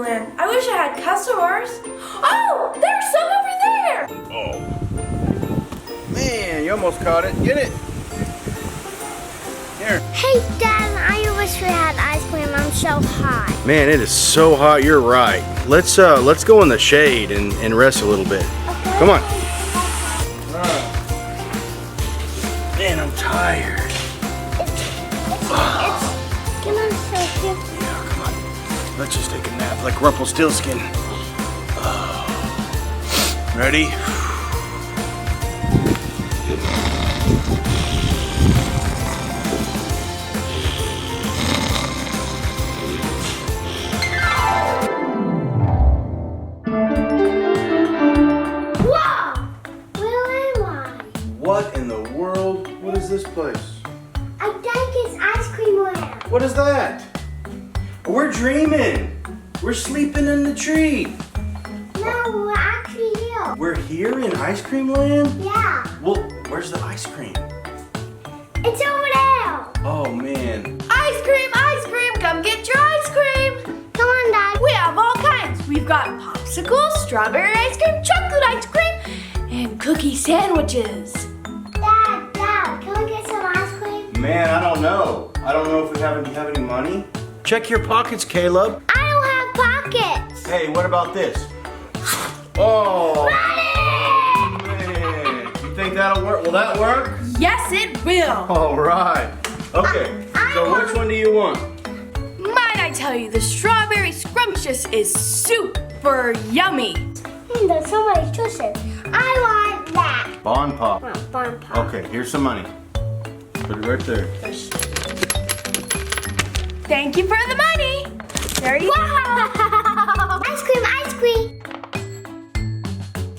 Land. I wish I had customers. Oh, there's some over there. Oh. Man, you almost caught it. Get it. Here. Hey, Dad, I wish we had ice cream. I'm so hot. Man, it is so hot. You're right. Let's go in the shade and rest a little bit. Okay. Come on. Man, I'm tired. Come on, so cute. Yeah, come on. Let's just take a nap like Rumpelstiltskin. Ready? What in the world? What is this place? I think it's ice cream land. What is that? We're dreaming. We're sleeping in the tree. No, we're actually here. We're here in ice cream land? Yeah. Well, where's the ice cream? It's over there. Oh, man. Ice cream, come get your ice cream. Come on, Dad. We have all kinds. We've got popsicles, strawberry ice cream, chocolate ice cream, and cookie sandwiches. Dad, can we get some ice cream? Man, I don't know. I don't know if we have any money. Check your pockets, Caleb. I don't have pockets. Hey, what about this? Oh, Money! man. You think that'll work? Will that work? Yes, it will. All right. Okay, so which one do you want? Might I tell you, the strawberry scrumptious is super yummy. There's so many choices. I want that. Bon Pop. Bon Pop. Okay, here's some money. Put it right there. Thank you for the money. There you go. Ice cream, ice cream.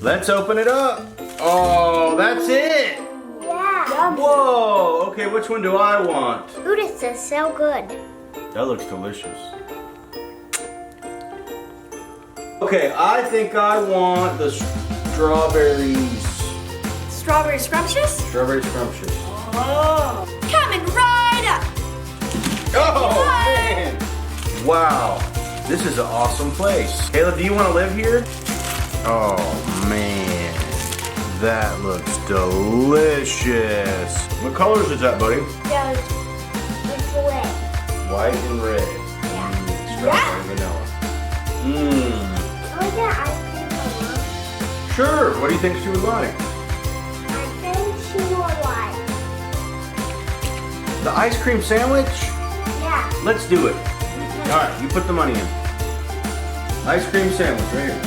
Let's open it up. Oh, that's it. Yeah. Whoa. Okay, which one do I want? Ooh, this is so good. That looks delicious. Okay, I think I want the strawberries. Strawberry scrumptious? Strawberry scrumptious. Oh, coming right up. Oh, man. Wow. This is an awesome place. Caleb, do you want to live here? Oh, man. That looks delicious. What colors is that, buddy? Yeah, it's red. White and red. Strawberry vanilla. Mmm. I want that ice cream for Mom. Sure. What do you think she would like? I think she will like. The ice cream sandwich? Yeah. Let's do it. All right, you put the money in. Ice cream sandwich right here.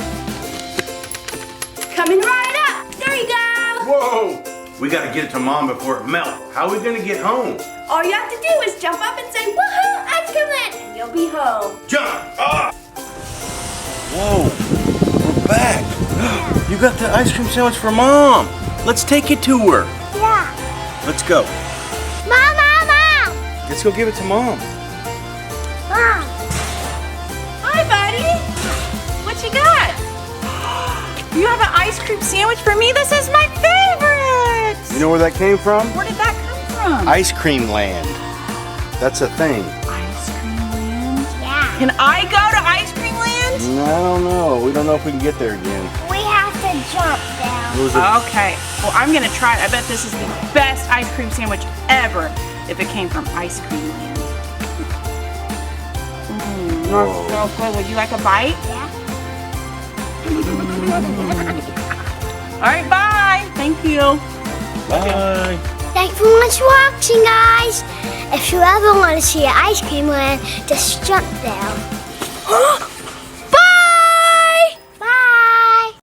Coming right up. There you go. Whoa! We gotta get it to Mom before it melts. How are we gonna get home? All you have to do is jump up and say, woohoo, ice cream land, and you'll be home. Jump! Ah! Whoa! We're back. You got the ice cream sandwich for Mom. Let's take it to her. Yeah. Let's go. Mom. Let's go give it to Mom. Mom. Hi, buddy. What you got? You have an ice cream sandwich for me? This is my favorite. You know where that came from? Where did that come from? Ice cream land. That's a thing. Ice cream land? Yeah. Can I go to ice cream land? I don't know. We don't know if we can get there again. We have to jump down. It was a Okay, well I'm gonna try it. I bet this is the best ice cream sandwich ever if it came from Ice Cream Land. That's so good. Would you like a bite? Yeah. All right, bye. Thank you. Bye. Thanks for much watching, guys. If you ever want to see an ice cream land, just jump there.